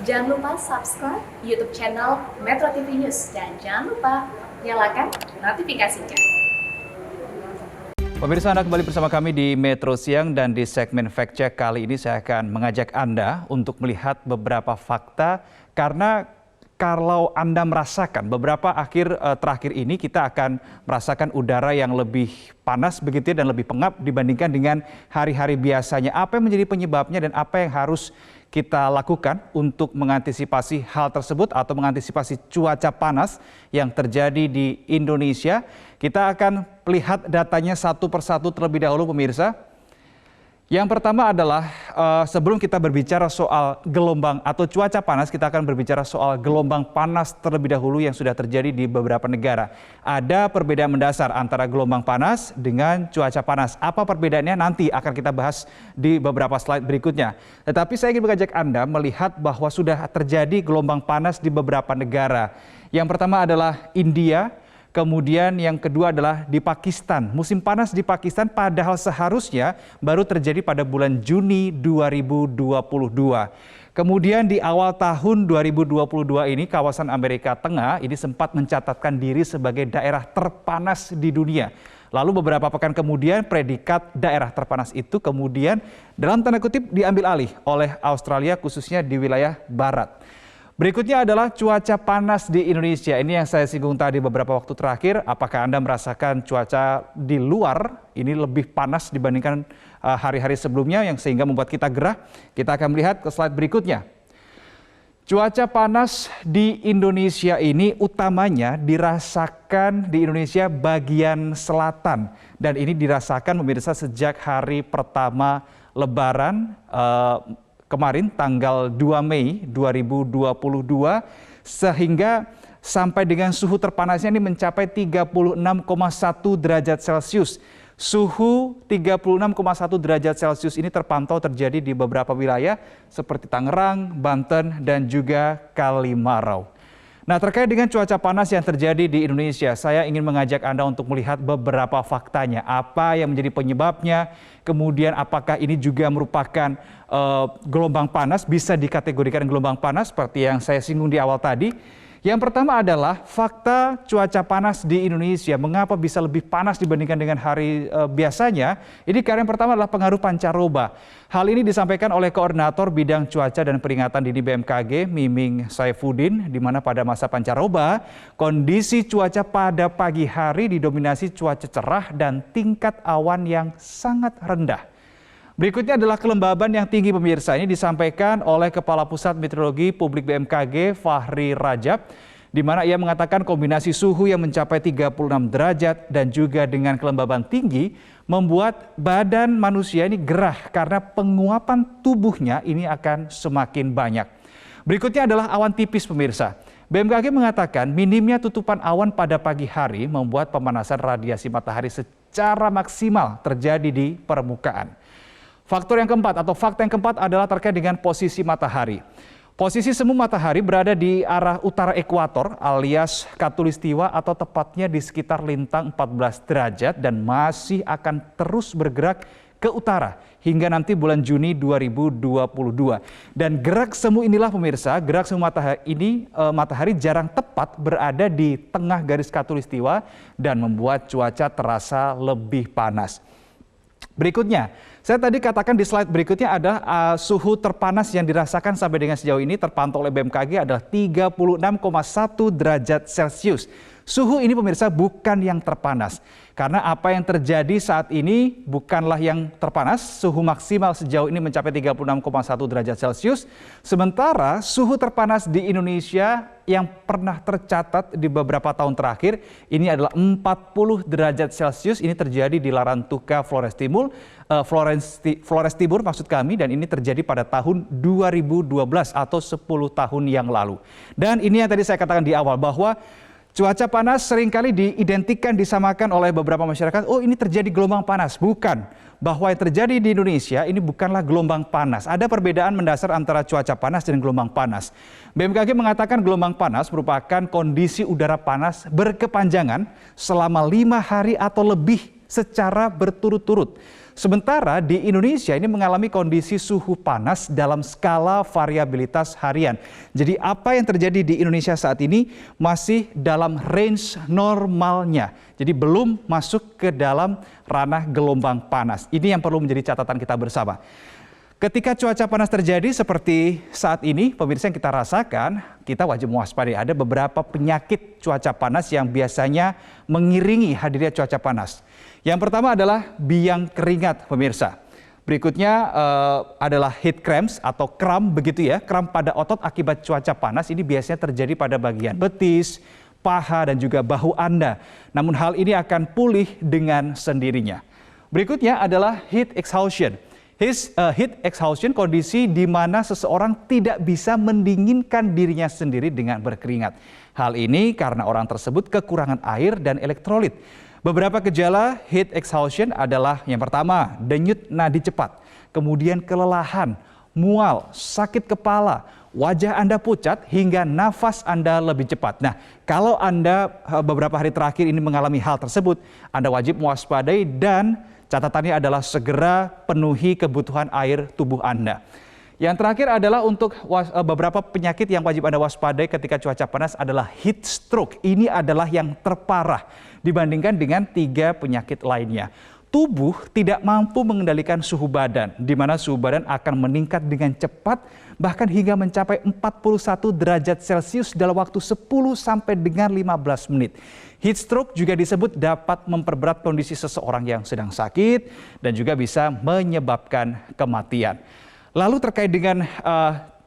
Jangan lupa subscribe YouTube channel Metro TV News dan jangan lupa nyalakan notifikasinya. Pemirsa, Anda kembali bersama kami di Metro Siang dan di segmen Fact Check kali ini saya akan mengajak Anda untuk melihat beberapa fakta karena kalau Anda merasakan beberapa terakhir ini kita akan merasakan udara yang lebih panas begitu dan lebih pengap dibandingkan dengan hari-hari biasanya. Apa yang menjadi penyebabnya dan apa yang harus kita lakukan untuk mengantisipasi hal tersebut atau mengantisipasi cuaca panas yang terjadi di Indonesia. Kita akan lihat datanya satu persatu terlebih dahulu pemirsa. Yang pertama adalah sebelum kita berbicara soal gelombang atau cuaca panas, kita akan berbicara soal gelombang panas terlebih dahulu yang sudah terjadi di beberapa negara. Ada perbedaan mendasar antara gelombang panas dengan cuaca panas. Apa perbedaannya nanti akan kita bahas di beberapa slide berikutnya. Tetapi saya ingin mengajak Anda melihat bahwa sudah terjadi gelombang panas di beberapa negara. Yang pertama adalah India. Kemudian yang kedua adalah di Pakistan. Musim panas di Pakistan padahal seharusnya baru terjadi pada bulan Juni 2022. Kemudian di awal tahun 2022 ini kawasan Amerika Tengah ini sempat mencatatkan diri sebagai daerah terpanas di dunia. Lalu beberapa pekan kemudian predikat daerah terpanas itu kemudian dalam tanda kutip diambil alih oleh Australia khususnya di wilayah barat. Berikutnya adalah cuaca panas di Indonesia. Ini yang saya singgung tadi beberapa waktu terakhir. Apakah Anda merasakan cuaca di luar ini lebih panas dibandingkan hari-hari sebelumnya yang sehingga membuat kita gerah? Kita akan melihat ke slide berikutnya. Cuaca panas di Indonesia ini utamanya dirasakan di Indonesia bagian selatan. Dan ini dirasakan pemirsa sejak hari pertama Lebaran kemarin tanggal 2 Mei 2022 sehingga sampai dengan suhu terpanasnya ini mencapai 36,1 derajat Celcius. Suhu 36,1 derajat Celcius ini terpantau terjadi di beberapa wilayah seperti Tangerang, Banten, dan juga Kalimantan. Nah, terkait dengan cuaca panas yang terjadi di Indonesia, saya ingin mengajak Anda untuk melihat beberapa faktanya. Apa yang menjadi penyebabnya, kemudian apakah ini juga merupakan gelombang panas, bisa dikategorikan gelombang panas seperti yang saya singgung di awal tadi. Yang pertama adalah fakta cuaca panas di Indonesia. Mengapa bisa lebih panas dibandingkan dengan hari biasanya? Ini karena yang pertama adalah pengaruh pancaroba. Hal ini disampaikan oleh Koordinator Bidang Cuaca dan Peringatan Dini BMKG, Miming Saifuddin, di mana pada masa pancaroba, kondisi cuaca pada pagi hari didominasi cuaca cerah dan tingkat awan yang sangat rendah. Berikutnya adalah kelembaban yang tinggi pemirsa. Ini disampaikan oleh Kepala Pusat Meteorologi Publik BMKG Fahri Rajab, di mana ia mengatakan kombinasi suhu yang mencapai 36 derajat dan juga dengan kelembaban tinggi membuat badan manusia ini gerah karena penguapan tubuhnya ini akan semakin banyak. Berikutnya adalah awan tipis pemirsa. BMKG mengatakan minimnya tutupan awan pada pagi hari membuat pemanasan radiasi matahari secara maksimal terjadi di permukaan. Faktor yang keempat atau fakta yang keempat adalah terkait dengan posisi matahari. Posisi semu matahari berada di arah utara ekuator alias khatulistiwa atau tepatnya di sekitar lintang 14 derajat dan masih akan terus bergerak ke utara hingga nanti bulan Juni 2022. Dan gerak semu inilah pemirsa, gerak semu matahari ini matahari jarang tepat berada di tengah garis khatulistiwa dan membuat cuaca terasa lebih panas. Berikutnya, saya tadi katakan di slide berikutnya ada suhu terpanas yang dirasakan sampai dengan sejauh ini terpantau oleh BMKG adalah 36,1 derajat Celcius. Suhu ini pemirsa bukan yang terpanas. Karena apa yang terjadi saat ini bukanlah yang terpanas. Suhu maksimal sejauh ini mencapai 36,1 derajat Celcius. Sementara suhu terpanas di Indonesia yang pernah tercatat di beberapa tahun terakhir ini adalah 40 derajat Celcius. Ini terjadi di Larantuka, Flores Timur maksud kami, dan ini terjadi pada tahun 2012 atau 10 tahun yang lalu. Dan ini yang tadi saya katakan di awal bahwa cuaca panas seringkali diidentikan, disamakan oleh beberapa masyarakat, oh ini terjadi gelombang panas. Bukan, bahwa yang terjadi di Indonesia ini bukanlah gelombang panas. Ada perbedaan mendasar antara cuaca panas dan gelombang panas. BMKG mengatakan gelombang panas merupakan kondisi udara panas berkepanjangan selama 5 hari atau lebih secara berturut-turut. Sementara di Indonesia ini mengalami kondisi suhu panas dalam skala variabilitas harian. Jadi apa yang terjadi di Indonesia saat ini masih dalam range normalnya. Jadi belum masuk ke dalam ranah gelombang panas. Ini yang perlu menjadi catatan kita bersama. Ketika cuaca panas terjadi seperti saat ini, pemirsa yang kita rasakan, kita wajib mewaspadai. Ada beberapa penyakit cuaca panas yang biasanya mengiringi hadirnya cuaca panas. Yang pertama adalah biang keringat, pemirsa. Berikutnya adalah heat cramps atau kram begitu ya. Kram pada otot akibat cuaca panas ini biasanya terjadi pada bagian betis, paha dan juga bahu Anda. Namun hal ini akan pulih dengan sendirinya. Berikutnya adalah heat exhaustion. Heat exhaustion, kondisi di mana seseorang tidak bisa mendinginkan dirinya sendiri dengan berkeringat. Hal ini karena orang tersebut kekurangan air dan elektrolit. Beberapa gejala heat exhaustion adalah yang pertama, denyut nadi cepat, kemudian kelelahan, mual, sakit kepala, wajah Anda pucat hingga nafas Anda lebih cepat. Nah, kalau Anda beberapa hari terakhir ini mengalami hal tersebut, Anda wajib mewaspadai dan catatannya adalah segera penuhi kebutuhan air tubuh Anda. Yang terakhir adalah untuk beberapa penyakit yang wajib Anda waspadai ketika cuaca panas adalah heat stroke. Ini adalah yang terparah dibandingkan dengan 3 penyakit lainnya. Tubuh tidak mampu mengendalikan suhu badan, di mana suhu badan akan meningkat dengan cepat bahkan hingga mencapai 41 derajat Celcius dalam waktu 10 sampai dengan 15 menit. Heat stroke juga disebut dapat memperberat kondisi seseorang yang sedang sakit dan juga bisa menyebabkan kematian. Lalu terkait dengan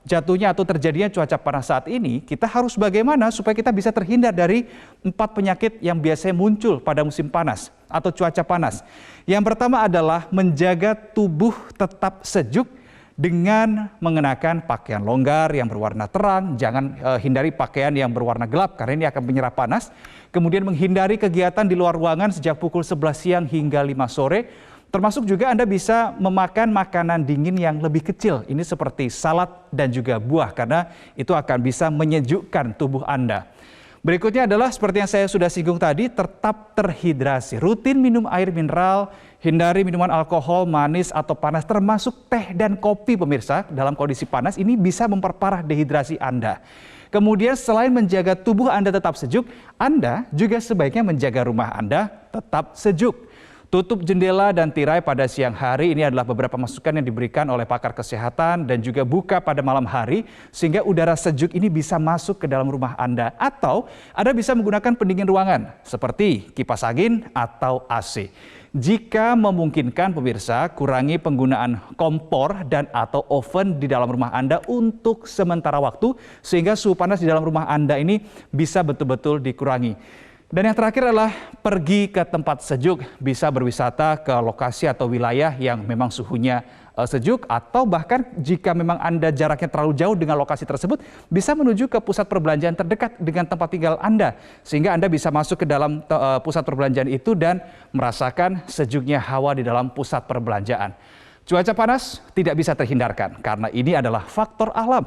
jatuhnya atau terjadinya cuaca panas saat ini, kita harus bagaimana supaya kita bisa terhindar dari 4 penyakit yang biasanya muncul pada musim panas atau cuaca panas. Yang pertama adalah menjaga tubuh tetap sejuk dengan mengenakan pakaian longgar yang berwarna terang, jangan hindari pakaian yang berwarna gelap karena ini akan menyerap panas. Kemudian menghindari kegiatan di luar ruangan sejak pukul 11 siang hingga 5 sore. Termasuk juga Anda bisa memakan makanan dingin yang lebih kecil. Ini seperti salad dan juga buah karena itu akan bisa menyejukkan tubuh Anda. Berikutnya adalah seperti yang saya sudah singgung tadi, tetap terhidrasi. Rutin minum air mineral, hindari minuman alkohol, manis atau panas termasuk teh dan kopi pemirsa. Dalam kondisi panas ini bisa memperparah dehidrasi Anda. Kemudian selain menjaga tubuh Anda tetap sejuk, Anda juga sebaiknya menjaga rumah Anda tetap sejuk. Tutup jendela dan tirai pada siang hari, ini adalah beberapa masukan yang diberikan oleh pakar kesehatan dan juga buka pada malam hari sehingga udara sejuk ini bisa masuk ke dalam rumah Anda. Atau Anda bisa menggunakan pendingin ruangan seperti kipas angin atau AC. Jika memungkinkan pemirsa, kurangi penggunaan kompor dan atau oven di dalam rumah Anda untuk sementara waktu sehingga suhu panas di dalam rumah Anda ini bisa betul-betul dikurangi. Dan yang terakhir adalah pergi ke tempat sejuk, bisa berwisata ke lokasi atau wilayah yang memang suhunya sejuk atau bahkan jika memang Anda jaraknya terlalu jauh dengan lokasi tersebut, bisa menuju ke pusat perbelanjaan terdekat dengan tempat tinggal Anda sehingga Anda bisa masuk ke dalam pusat perbelanjaan itu dan merasakan sejuknya hawa di dalam pusat perbelanjaan. Cuaca panas tidak bisa terhindarkan karena ini adalah faktor alam.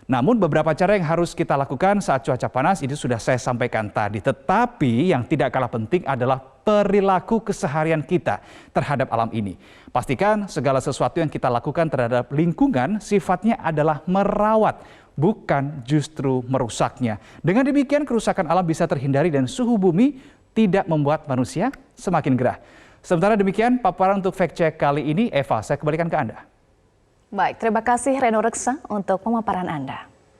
Namun beberapa cara yang harus kita lakukan saat cuaca panas itu sudah saya sampaikan tadi. Tetapi yang tidak kalah penting adalah perilaku keseharian kita terhadap alam ini. Pastikan segala sesuatu yang kita lakukan terhadap lingkungan sifatnya adalah merawat, bukan justru merusaknya. Dengan demikian kerusakan alam bisa terhindari dan suhu bumi tidak membuat manusia semakin gerah. Sementara demikian paparan untuk fact check kali ini. Eva, saya kembalikan ke Anda. Baik, terima kasih Reno Reksa untuk pemaparan Anda.